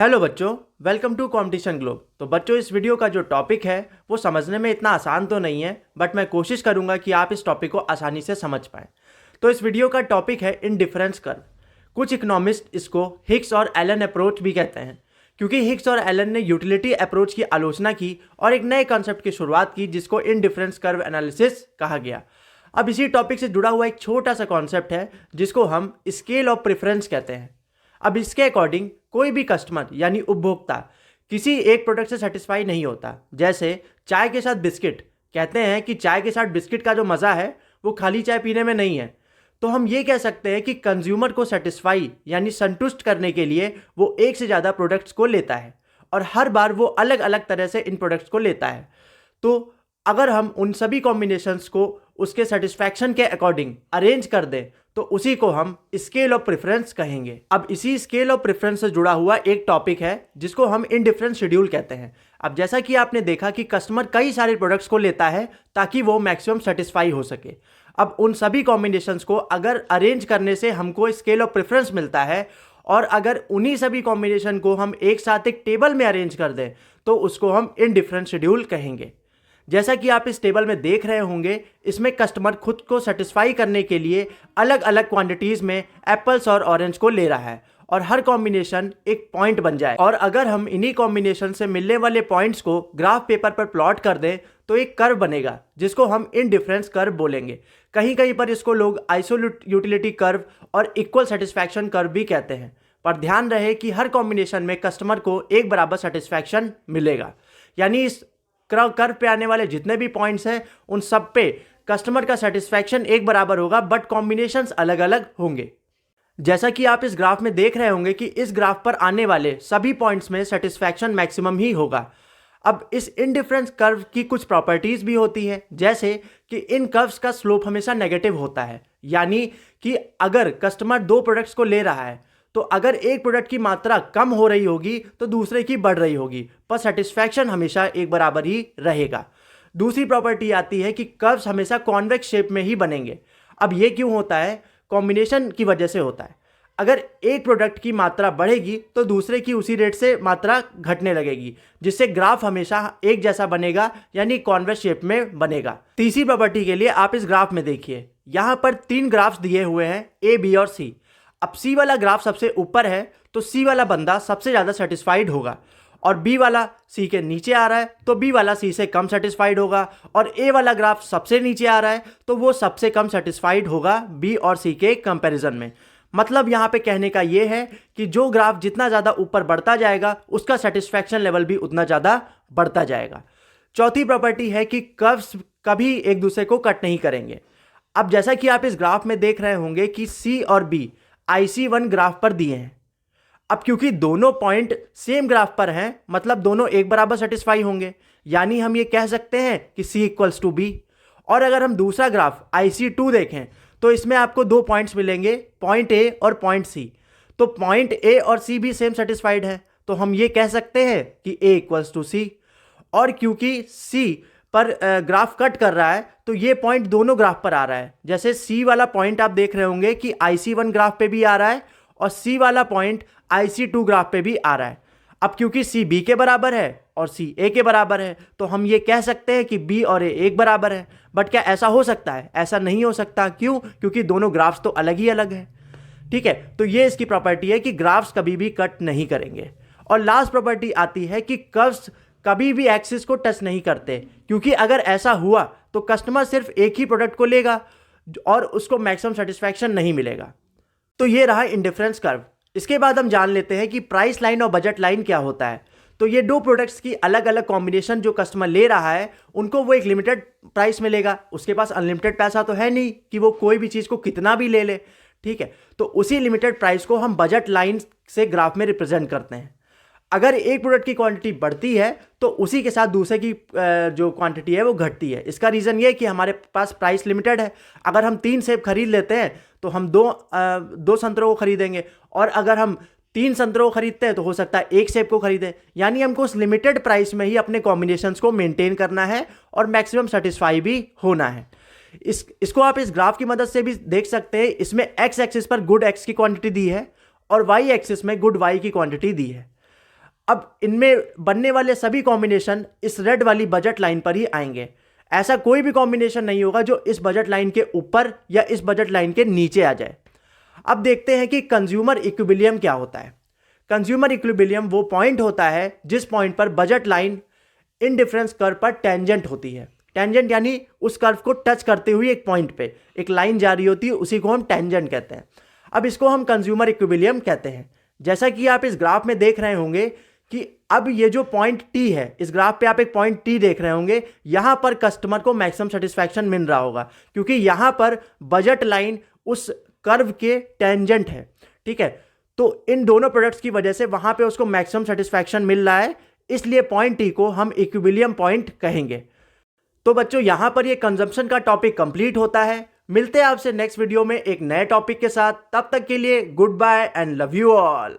Hello बच्चों, welcome to competition globe. तो बच्चों, इस वीडियो का जो टॉपिक है वो समझने में इतना आसान तो नहीं है, बट मैं कोशिश करूंगा कि आप इस टॉपिक को आसानी से समझ पाएं। तो इस वीडियो का टॉपिक है इंडिफरेंस कर्व। कुछ इकोनॉमिस्ट इसको हिग्स और एलन अप्रोच भी कहते हैं, क्योंकि हिग्स और एलन ने यूटिलिटी अप्रोच की आलोचना की और एक नए कॉन्सेप्ट की शुरुआत की जिसको इंडिफरेंस कर्व एनालिसिस कहा गया। अब इसी टॉपिक से जुड़ा हुआ एक छोटा सा कॉन्सेप्ट है जिसको हम स्केल ऑफ प्रेफरेंस कहते हैं। अब इसके अकॉर्डिंग कोई भी कस्टमर यानी उपभोक्ता किसी एक प्रोडक्ट से सेटिस्फाई नहीं होता। जैसे चाय के साथ बिस्किट, कहते हैं कि चाय के साथ बिस्किट का जो मज़ा है वो खाली चाय पीने में नहीं है। तो हम ये कह सकते हैं कि कंज्यूमर को सेटिस्फाई यानी संतुष्ट करने के लिए वो एक से ज़्यादा प्रोडक्ट्स को लेता है और हर बार वो अलग अलग तरह से इन प्रोडक्ट्स को लेता है। तो अगर हम उन सभी कॉम्बिनेशंस को उसके सेटिस्फैक्शन के अकॉर्डिंग अरेंज कर दें तो उसी को हम स्केल ऑफ प्रेफरेंस कहेंगे। अब इसी स्केल ऑफ प्रेफरेंस से जुड़ा हुआ एक टॉपिक है जिसको हम इंडिफरेंस शेड्यूल कहते हैं। अब जैसा कि आपने देखा कि कस्टमर कई सारे प्रोडक्ट्स को लेता है ताकि वो मैक्सिमम सेटिस्फाई हो सके। अब उन सभी कॉम्बिनेशंस को अगर अरेंज करने से हमको स्केल ऑफ प्रेफरेंस मिलता है और अगर उन्हीं सभी कॉम्बिनेशन को हम एक साथ एक टेबल में अरेंज कर दें तो उसको हम इंडिफरेंस शेड्यूल कहेंगे। जैसा कि आप इस टेबल में देख रहे होंगे, इसमें कस्टमर खुद को सेटिस्फाई करने के लिए अलग अलग क्वांटिटीज़ में एप्पल्स और ऑरेंज को ले रहा है और हर कॉम्बिनेशन एक पॉइंट बन जाए। और अगर हम इन्हीं कॉम्बिनेशन से मिलने वाले पॉइंट्स को ग्राफ पेपर पर प्लॉट कर दें तो एक कर्व बनेगा जिसको हम इंडिफरेंस कर्व बोलेंगे। कहीं कहीं पर इसको लोग आइसोल्यूट यूटिलिटी कर्व और इक्वल सेटिस्फैक्शन कर्व भी कहते हैं। पर ध्यान रहे कि हर कॉम्बिनेशन में कस्टमर को एक बराबर सेटिस्फैक्शन मिलेगा, यानी इस कर्व पे आने वाले जितने भी पॉइंट्स हैं उन सब पे कस्टमर का सेटिस्फैक्शन एक बराबर होगा, बट कॉम्बिनेशंस अलग अलग होंगे। जैसा कि आप इस ग्राफ में देख रहे होंगे कि इस ग्राफ पर आने वाले सभी पॉइंट्स में सेटिस्फैक्शन मैक्सिमम ही होगा। अब इस इंडिफरेंस कर्व की कुछ प्रॉपर्टीज भी होती है, जैसे कि इन कर्व्स का स्लोप हमेशा नेगेटिव होता है, यानी कि अगर कस्टमर दो प्रोडक्ट्स को ले रहा है तो अगर एक प्रोडक्ट की मात्रा कम हो रही होगी तो दूसरे की बढ़ रही होगी, पर सेटिस्फैक्शन हमेशा एक बराबर ही रहेगा। दूसरी प्रॉपर्टी आती है कि कर्व्स हमेशा कॉन्वेक्स शेप में ही बनेंगे। अब ये क्यों होता है? कॉम्बिनेशन की वजह से होता है। अगर एक प्रोडक्ट की मात्रा बढ़ेगी तो दूसरे की उसी रेट से मात्रा घटने लगेगी, जिससे ग्राफ हमेशा एक जैसा बनेगा, यानी कॉन्वेक्स शेप में बनेगा। तीसरी प्रॉपर्टी के लिए आप इस ग्राफ में देखिए, यहाँ पर 3 ग्राफ्स दिए हुए हैं, ए, बी और सी। अब सी वाला ग्राफ सबसे ऊपर है तो सी वाला बंदा सबसे ज़्यादा सेटिस्फाइड होगा, और बी वाला सी के नीचे आ रहा है तो बी वाला सी से कम सेटिस्फाइड होगा, और ए वाला ग्राफ सबसे नीचे आ रहा है तो वो सबसे कम सेटिस्फाइड होगा बी और सी के कंपैरिजन में। मतलब यहाँ पे कहने का ये है कि जो ग्राफ जितना ज़्यादा ऊपर बढ़ता जाएगा उसका सेटिस्फैक्शन लेवल भी उतना ज़्यादा बढ़ता जाएगा। चौथी प्रॉपर्टी है कि कर्व्स कभी एक दूसरे को कट नहीं करेंगे। अब जैसा कि आप इस ग्राफ में देख रहे होंगे कि सी और बी IC1 ग्राफ पर दिए हैं। अब क्योंकि दोनों पॉइंट सेम ग्राफ पर हैं, मतलब दोनों एक बराबर सेटिस्फाई होंगे, यानी हम ये कह सकते हैं कि C इक्वल्स टू बी। और अगर हम दूसरा ग्राफ IC2 देखें तो इसमें आपको 2 पॉइंट्स मिलेंगे, पॉइंट A और पॉइंट C। तो पॉइंट A और C भी सेम सेटिस्फाइड है, तो हम ये कह सकते हैं कि A इक्वल्स टू C। और क्योंकि C पर ग्राफ कट कर रहा है तो ये पॉइंट दोनों ग्राफ पर आ रहा है। जैसे C वाला पॉइंट आप देख रहे होंगे कि IC1 ग्राफ पे भी आ रहा है और C वाला पॉइंट IC2 ग्राफ पे भी आ रहा है। अब क्योंकि C B के बराबर है और C A के बराबर है तो हम ये कह सकते हैं कि B और A एक बराबर है। बट क्या ऐसा हो सकता है? ऐसा नहीं हो सकता। क्यों? क्योंकि दोनों ग्राफ्स तो अलग ही अलग है। ठीक है, तो ये इसकी प्रॉपर्टी है कि ग्राफ्स कभी भी कट नहीं करेंगे। और लास्ट प्रॉपर्टी आती है कि कर्व्स कभी भी एक्सिस को टच नहीं करते, क्योंकि अगर ऐसा हुआ तो कस्टमर सिर्फ एक ही प्रोडक्ट को लेगा और उसको मैक्सिमम सेटिस्फैक्शन नहीं मिलेगा। तो ये रहा इंडिफरेंस कर्व। इसके बाद हम जान लेते हैं कि प्राइस लाइन और बजट लाइन क्या होता है। तो ये 2 प्रोडक्ट्स की अलग अलग कॉम्बिनेशन जो कस्टमर ले रहा है उनको वो एक लिमिटेड प्राइस मिलेगा। उसके पास अनलिमिटेड पैसा तो है नहीं कि वो कोई भी चीज़ को कितना भी ले ले। ठीक है, तो उसी लिमिटेड प्राइस को हम बजट लाइन से ग्राफ में रिप्रेजेंट करते हैं। अगर एक प्रोडक्ट की क्वांटिटी बढ़ती है तो उसी के साथ दूसरे की जो क्वांटिटी है वो घटती है। इसका रीज़न ये है कि हमारे पास प्राइस लिमिटेड है। अगर हम 3 सेब खरीद लेते हैं तो हम दो संतरों को खरीदेंगे, और अगर हम 3 संतरों को खरीदते हैं तो हो सकता है 1 सेब को खरीदें। यानी हमको उस लिमिटेड प्राइस में ही अपने कॉम्बिनेशंस को मेंटेन करना है और मैक्सिमम सेटिस्फाई भी होना है। इसको आप इस ग्राफ की मदद से भी देख सकते हैं। इसमें एक्स एक्सिस पर गुड एक्स की क्वांटिटी दी है और वाई एक्सिस में गुड वाई की क्वांटिटी दी है। अब इनमें बनने वाले सभी कॉम्बिनेशन इस रेड वाली बजट लाइन पर ही आएंगे। ऐसा कोई भी कॉम्बिनेशन नहीं होगा जो इस बजट लाइन के ऊपर या इस बजट लाइन के नीचे आ जाए। अब देखते हैं कि कंज्यूमर इक्विलिब्रियम क्या होता है। कंज्यूमर इक्विलिब्रियम वो पॉइंट होता है जिस पॉइंट पर बजट लाइन इंडिफरेंस कर्व पर टेंजेंट होती है। टेंजेंट यानी उस कर्व को टच करते हुए एक पॉइंट पे एक लाइन जारी होती है, उसी को हम टेंजेंट कहते हैं। अब इसको हम कंज्यूमर इक्विलिब्रियम कहते हैं। जैसा कि आप इस ग्राफ में देख रहे होंगे कि अब ये जो पॉइंट टी है, इस ग्राफ पे आप एक पॉइंट टी देख रहे होंगे, यहां पर कस्टमर को मैक्सिमम सेटिस्फैक्शन मिल रहा होगा क्योंकि यहां पर बजट लाइन उस कर्व के टेंजेंट है। ठीक है, तो इन दोनों प्रोडक्ट्स की वजह से वहां पे उसको मैक्सिमम सेटिस्फैक्शन मिल रहा है, इसलिए पॉइंट टी को हम इक्विलिब्रियम पॉइंट कहेंगे। तो बच्चों यहां पर ये कंजम्पशन का टॉपिक कंप्लीट होता है। मिलते हैं आपसे नेक्स्ट वीडियो में एक नए टॉपिक के साथ। तब तक के लिए good bye and love you all.